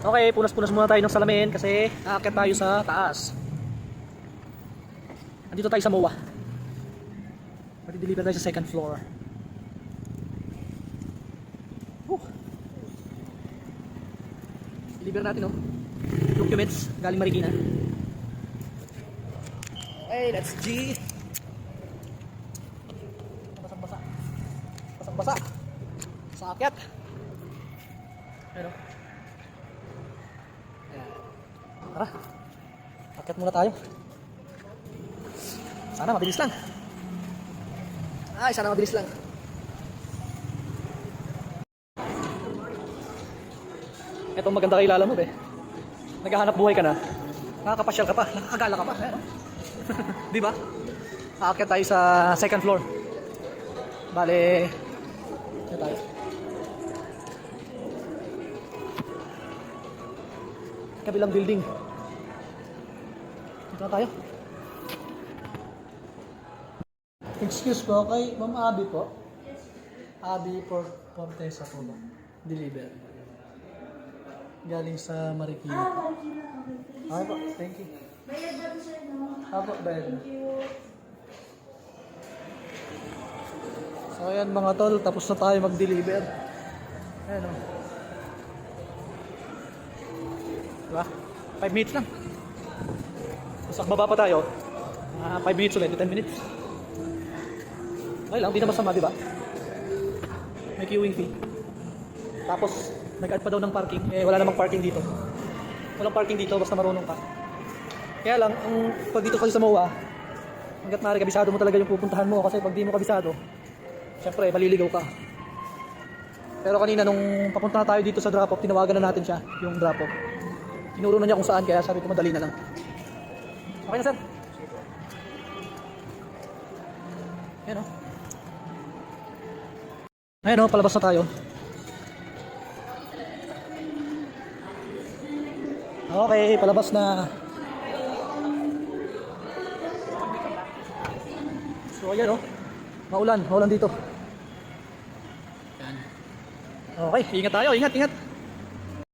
Okay, punas-punas muna tayo ng salamin kasi aakyat tayo sa taas. Andito tayo sa MOA. Mati-deliver tayo sa second floor. Deliver natin, oh. Documents galing Marikina. Hey, that's G. Basang-basa. Basang-basa. Sa akyat. Pero tara, akyat muna tayo. Sana mabilis lang. Ay, sana mabilis lang. Ito maganda kay Lala mo, be. Naghahanap buhay ka na. Nakakapasyal ka pa, nakakagala ka pa. Di ba? Aakyat tayo sa second floor. Bale, ito tayo. Kabilang building. Dito na tayo. Excuse po, kay Ma'am Abby po? Abby Fortesa po ba? Deliver. Galing sa Marikina. Okay po, thank you. Bayad ba ito sa'yo, no? Apo, bayad na. Thank you. So ayan mga tol, tapos na tayo mag-deliver. Ayan o. Diba? 5 minutes lang. Tapos akbaba pa tayo. 5 minutes ulit, 10 minutes. Okay lang, di na masama, di ba? May queuing fee. Tapos, nag-add pa daw ng parking. Eh, wala namang parking dito. Walang parking dito, basta marunong ka. Kaya lang, pag dito kasi sa MOA, hanggat maaari, kabisado mo talaga yung pupuntahan mo. Kasi pag di mo kabisado, syempre, maliligaw ka. Pero kanina, nung papunta na tayo dito sa drop-off, tinawagan na natin siya, yung drop-off. Tinuro na niya kung saan, kaya sabi ko madali na lang. Okay na, sir? Ayan o. Ayan o, palabas na tayo. Okay, palabas na. So ayan o. Maulan dito. Ayan. Okay, ingat tayo, ingat.